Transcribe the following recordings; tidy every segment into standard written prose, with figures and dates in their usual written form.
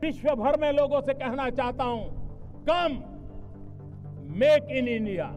विश्व भर में लोगों से कहना चाहता हूं, कम मेक इन इंडिया।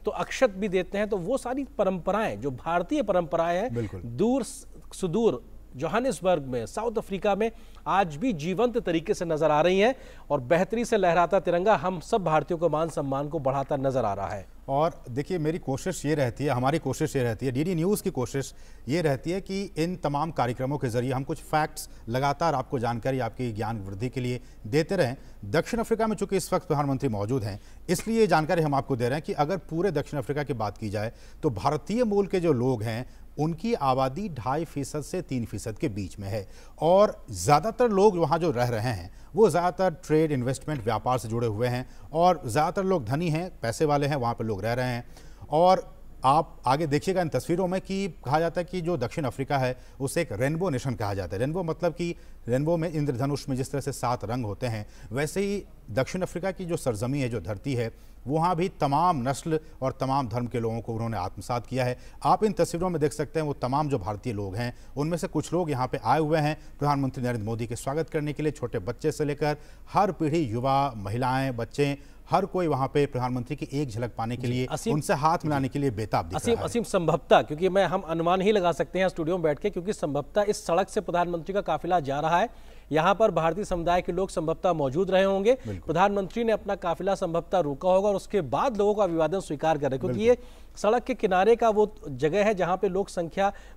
तो अक्षत भी देते हैं। तो वो सारी परंपराएं जो भारतीय परंपराएं हैं, दूर सुदूर जोहानिसबर्ग में, साउथ अफ्रीका में आज भी जीवंत तरीके से नजर आ रही हैं और बेहतरी से लहराता तिरंगा हम सब भारतीयों को मान सम्मान को बढ़ाता नजर आ रहा है। और देखिए, मेरी कोशिश ये रहती है, हमारी कोशिश ये रहती है, डीडी न्यूज़ की कोशिश ये रहती है कि इन तमाम कार्यक्रमों के जरिए हम कुछ फैक्ट्स लगातार आपको जानकारी, आपकी ज्ञान वृद्धि के लिए देते रहें। दक्षिण अफ्रीका में चूंकि इस वक्त प्रधानमंत्री मौजूद हैं, इसलिए ये जानकारी हम आपको दे रहे हैं कि अगर पूरे दक्षिण अफ्रीका की बात की जाए तो भारतीय मूल के जो लोग हैं उनकी आबादी 2.5% से 3% के बीच में है। और ज़्यादातर लोग वहाँ जो रह रहे हैं वो ज़्यादातर ट्रेड, इन्वेस्टमेंट, व्यापार से जुड़े हुए हैं और ज़्यादातर लोग धनी हैं, पैसे वाले हैं, वहाँ पे लोग रह रहे हैं। और आप आगे देखिएगा इन तस्वीरों में कि कहा जाता है कि जो दक्षिण अफ्रीका है उसे एक रेनबो नेशन कहा जाता है। रेनबो मतलब कि रेनबो में, इंद्रधनुष में जिस तरह से 7 रंग होते हैं, वैसे ही दक्षिण अफ्रीका की जो सरजमी है, जो धरती है, वहाँ भी तमाम नस्ल और तमाम धर्म के लोगों को उन्होंने आत्मसात किया है। आप इन तस्वीरों में देख सकते हैं वो तमाम जो भारतीय लोग हैं, उनमें से कुछ लोग यहाँ पे आए हुए हैं प्रधानमंत्री नरेंद्र मोदी के स्वागत करने के लिए। छोटे बच्चे से लेकर हर पीढ़ी, युवा, महिलाएं, बच्चे, हर कोई वहां पे प्रधानमंत्री की एक झलक पाने के लिए, उनसे हाथ मिलाने के लिए बेताब दिख रहा है। असीम संभवतः, क्योंकि हम अनुमान ही लगा सकते हैं स्टूडियो में बैठ के, क्योंकि संभवतः इस सड़क से प्रधानमंत्री का काफिला जा रहा है, यहाँ पर भारतीय समुदाय के लोग संभवतः मौजूद रहे होंगे। प्रधानमंत्री ने अपना काफिला संभवतः रोका होगा और उसके बाद लोगों का अभिवादन स्वीकार कर रहे, क्योंकि ये सड़क के किनारे का वो जगह है जहां पे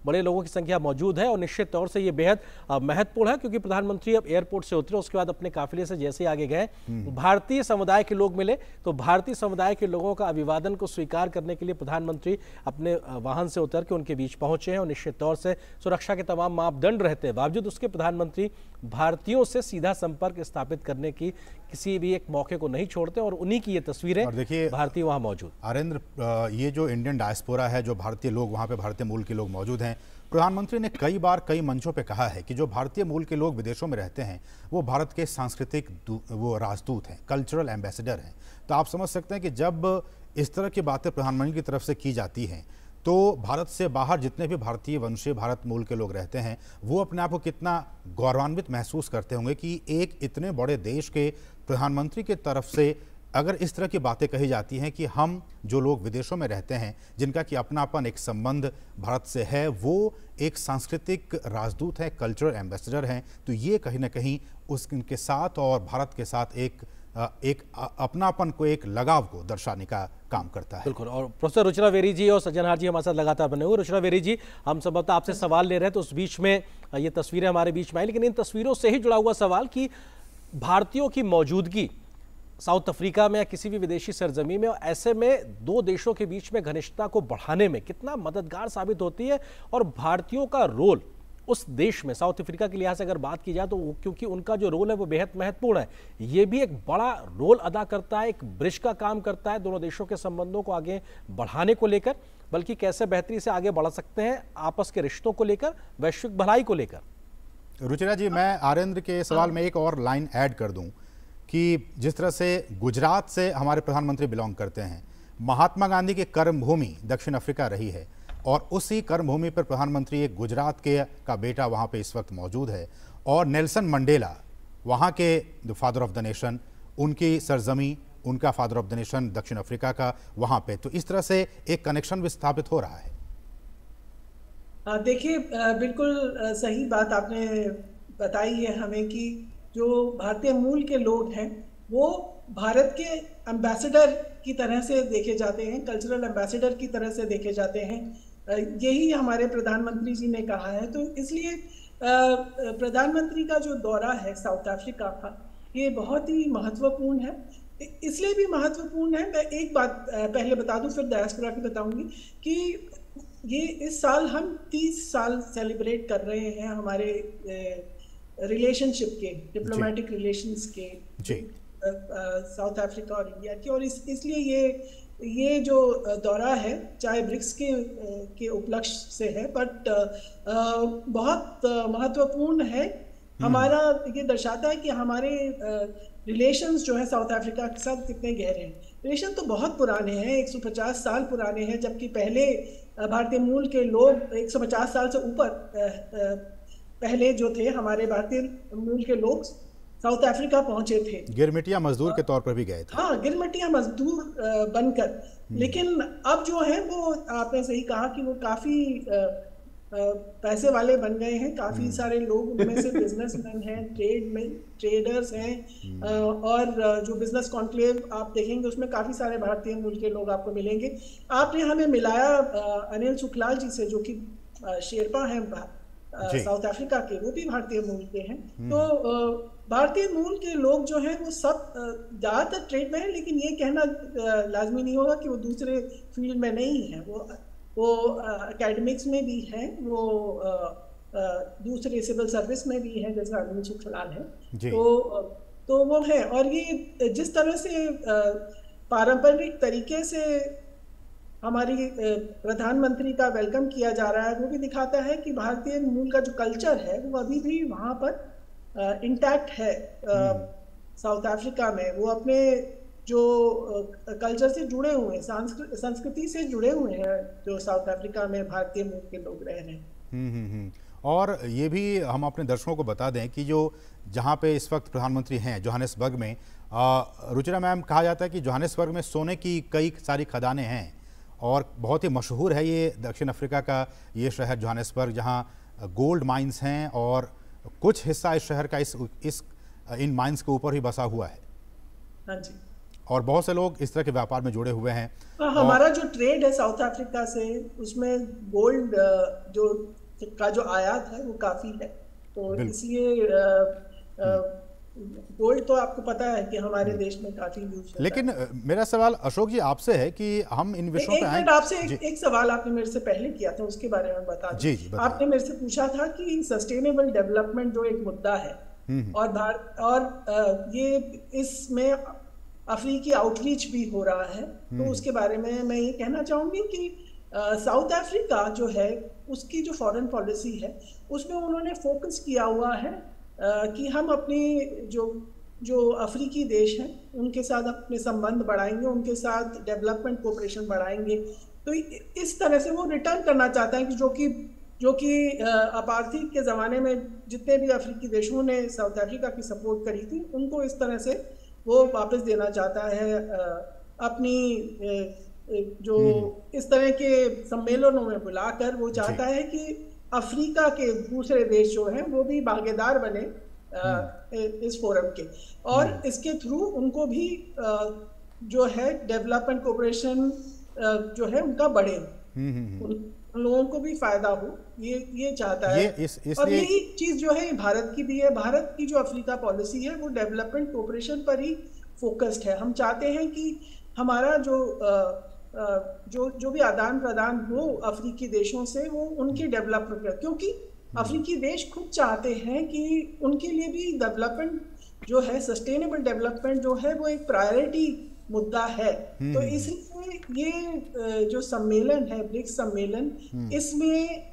बड़े लोगों की संख्या मौजूद है। और निश्चित तौर से ये बेहद महत्वपूर्ण है, क्योंकि प्रधानमंत्री अब एयरपोर्ट से उतरे, उसके बाद अपने काफिले से जैसे आगे गए, भारतीय समुदाय के लोग मिले, तो भारतीय समुदाय के लोगों का अभिवादन को स्वीकार करने के लिए प्रधानमंत्री अपने वाहन से उतर के उनके बीच पहुंचे हैं। और निश्चित तौर से सुरक्षा के तमाम मापदंड रहते बावजूद उसके प्रधानमंत्री भारतीयों से सीधा संपर्क स्थापित करने की किसी भी एक मौके को नहीं छोड़ते। और उन्हीं की ये तस्वीरें, और देखिए भारतीय वहां मौजूद। आरेंद्र, ये जो इंडियन डायस्पोरा है, जो भारतीय लोग वहाँ पे, भारतीय मूल के लोग मौजूद हैं, प्रधानमंत्री ने कई बार कई मंचों पे कहा है कि जो भारतीय मूल के लोग विदेशों में रहते हैं वो भारत के सांस्कृतिक वो राजदूत हैं, कल्चरल एम्बेसडर हैं। तो आप समझ सकते हैं कि जब इस तरह की बातें प्रधानमंत्री की तरफ से की जाती हैं तो भारत से बाहर जितने भी भारतीय वंशीय, भारत मूल के लोग रहते हैं, वो अपने आप को कितना गौरवान्वित महसूस करते होंगे कि एक इतने बड़े देश के प्रधानमंत्री की तरफ से अगर इस तरह की बातें कही जाती हैं कि हम जो लोग विदेशों में रहते हैं, जिनका कि अपनापन, एक संबंध भारत से है, वो एक सांस्कृतिक राजदूत हैं, कल्चरल एम्बेसडर हैं, तो ये कहीं ना कहीं उनके साथ और भारत के साथ एक अपनापन को, एक लगाव को दर्शाने का काम करता है। बिल्कुल। और प्रोफेसर रुचिरा वेरी जी और सज्जनहार जी हमारे साथ लगातार बने हुए। रुचिरा वेरी जी, हम संभवतः आपसे सवाल ले रहे हैं तो उस बीच में ये तस्वीरें हमारे बीच में आई, लेकिन इन तस्वीरों से ही जुड़ा हुआ सवाल कि भारतीयों की मौजूदगी साउथ अफ्रीका में या किसी भी विदेशी सरजमी में, ऐसे में दो देशों के बीच में घनिष्ठता को बढ़ाने में कितना मददगार साबित होती है, और भारतीयों का रोल उस देश में, साउथ अफ्रीका के लिहाज से अगर बात की जाए तो क्योंकि उनका जो रोल है वो बेहद महत्वपूर्ण है, ये भी एक बड़ा रोल अदा करता है, एक ब्रिज का काम करता है दोनों देशों के संबंधों को आगे बढ़ाने को लेकर, बल्कि कैसे बेहतरी से आगे बढ़ सकते हैं आपस के रिश्तों को लेकर, वैश्विक भलाई को लेकर। रुचिरा जी, मैं आरेंद्र के सवाल में एक और लाइन ऐड कर दूं कि जिस तरह से गुजरात से हमारे प्रधानमंत्री बिलोंग करते हैं, महात्मा गांधी की कर्मभूमि दक्षिण अफ्रीका रही है और उसी कर्मभूमि पर प्रधानमंत्री एक गुजरात का बेटा वहाँ पे इस वक्त मौजूद है, और नेल्सन मंडेला वहाँ के the father of the nation, उनकी सरजमी, उनका फादर ऑफ द नेशन दक्षिण अफ्रीका का वहाँ पे, तो इस तरह से एक कनेक्शन भी स्थापित हो रहा है। देखिए, बिल्कुल सही बात आपने बताई है हमें कि जो भारतीय मूल के लोग हैं वो भारत के एम्बेसडर की तरह से देखे जाते हैं, कल्चरल एम्बेसडर की तरह से देखे जाते हैं। यही हमारे प्रधानमंत्री जी ने कहा है। तो इसलिए प्रधानमंत्री का जो दौरा है साउथ अफ्रीका का, ये बहुत ही महत्वपूर्ण है। इसलिए भी महत्वपूर्ण है, मैं एक बात पहले बता दूं फिर डायस्पोरा की बताऊंगी, कि ये इस साल हम 30 साल सेलिब्रेट कर रहे हैं हमारे रिलेशनशिप के, डिप्लोमेटिक रिलेशंस के साउथ अफ्रीका और इंडिया के। और इसलिए ये जो दौरा है, चाहे ब्रिक्स के उपलक्ष्य से है, बट बहुत महत्वपूर्ण है। हमारा ये दर्शाता है कि हमारे रिलेशंस जो है साउथ अफ्रीका के साथ कितने गहरे हैं। रिलेशन तो बहुत पुराने हैं, 150 साल पुराने हैं, जबकि पहले भारतीय मूल के लोग 150 साल से ऊपर पहले जो थे हमारे भारतीय मूल के लोग साउथ अफ्रीका पहुंचे थे, गिरमिटिया मजदूर के तौर पर भी गए थे। हाँ, गिरमिटिया मजदूर बनकर। लेकिन अब जो है वो आपने सही कहा कि वो काफी पैसे वाले बन गए हैं। काफी सारे लोग उनमें से बिजनेसमैन हैं, ट्रेडर्स हैं, और जो बिजनेस कॉन्क्लेव आप देखेंगे उसमें काफी सारे भारतीय मूल के लोग आपको मिलेंगे। आपने हमें मिलाया अनिल सुखलाल जी से, जो कि शेरपा हैं साउथ अफ्रीका के, वो भी भारतीय मूल के हैं। तो भारतीय मूल के लोग जो हैं वो सब ज्यादातर ट्रेड में हैं, लेकिन ये कहना लाजमी नहीं होगा कि वो दूसरे फील्ड में नहीं है। वो एकेडमिक्स में भी हैं, वो दूसरे सिविल सर्विस में भी हैं, जैसे अनिल सुखलाल है। तो वो है। और ये जिस तरह से पारंपरिक तरीके से हमारी प्रधानमंत्री का वेलकम किया जा रहा है, वो भी दिखाता है कि भारतीय मूल का जो कल्चर है वो अभी भी वहाँ पर इंटैक्ट है। साउथ अफ्रीका में वो अपने जो कल्चर से जुड़े हुए हैं, संस्कृति से जुड़े हुए हैं, जो साउथ अफ्रीका में भारतीय मूल के लोग रह रहे हैं। और ये भी हम अपने दर्शकों को बता दें कि जो जहाँ पे इस वक्त प्रधानमंत्री हैं जोहानिसबर्ग में, रुचिरा मैम, कहा जाता है कि जोहानिसबर्ग में सोने की कई सारी खदानें हैं और बहुत ही मशहूर है ये दक्षिण अफ्रीका का ये शहर जोहानिसबर्ग, जहाँ गोल्ड माइंस हैं और कुछ हिस्सा इस शहर का इन माइंस के ऊपर ही बसा हुआ है। हाँ जी। और बहुत से लोग इस तरह के व्यापार में जुड़े हुए हैं। हमारा जो ट्रेड है साउथ अफ्रीका से, उसमें गोल्ड जो आयात है वो काफी है। तो इसलिए गोल्ड तो आपको पता है कि हमारे देश में काफी यूज होता है। लेकिन मेरा सवाल अशोक जी आपसे है कि हम इन विषयों पे आए। आपसे एक सवाल आपने मेरे से पहले किया था, उसके बारे में बता जी। आपने मेरे से पूछा था कि सस्टेनेबल डेवलपमेंट जो एक मुद्दा है, और ये इसमें अफ्रीकी आउटरीच भी हो रहा है। तो उसके बारे में मैं ये कहना चाहूंगी कि साउथ अफ्रीका जो है उसकी जो फॉरेन पॉलिसी है उसमें उन्होंने फोकस किया हुआ है कि हम अपने जो अफ्रीकी देश हैं उनके साथ अपने संबंध बढ़ाएंगे, उनके साथ डेवलपमेंट कोऑपरेशन बढ़ाएंगे। तो इस तरह से वो रिटर्न करना चाहता है कि जो कि अपार्थाइड के ज़माने में जितने भी अफ्रीकी देशों ने साउथ अफ्रीका की सपोर्ट करी थी, उनको इस तरह से वो वापस देना चाहता है। अपनी जो इस तरह के सम्मेलनों में बुलाकर वो चाहता है कि अफ्रीका के दूसरे देश जो हैं वो भी भागीदार बने इस फोरम के, और इसके थ्रू उनको भी जो है डेवलपमेंट कोऑपरेशन जो है उनका बढ़े, उन लोगों को भी फायदा हो, ये चाहता है। और यही चीज जो है भारत की भी है। भारत की जो अफ्रीका पॉलिसी है वो डेवलपमेंट कोऑपरेशन पर ही फोकस्ड है। हम चाहते हैं कि हमारा जो भी आदान प्रदान हो अफ्रीकी देशों से, वो उनकी डेवलपमेंट कर, क्योंकि अफ्रीकी देश खुद चाहते हैं कि उनके लिए भी डेवलपमेंट जो है, सस्टेनेबल डेवलपमेंट जो है वो एक प्रायोरिटी मुद्दा है। तो इसलिए ये जो सम्मेलन है, ब्रिक्स सम्मेलन, इसमें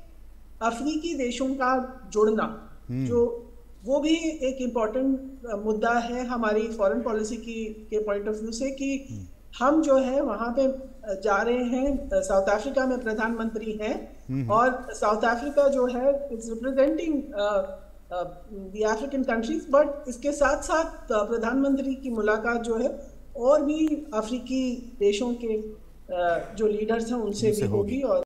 अफ्रीकी देशों का जुड़ना जो वो भी एक इम्पोर्टेंट मुद्दा है हमारी फॉरेन पॉलिसी के पॉइंट ऑफ व्यू से, कि हम जो है वहाँ पे जा रहे हैं। साउथ अफ्रीका में प्रधानमंत्री हैं और साउथ अफ्रीका जो है is representing the African countries, but इसके साथ साथ प्रधानमंत्री की मुलाकात जो है और भी अफ्रीकी देशों के जो लीडर्स हैं उनसे भी होगी। और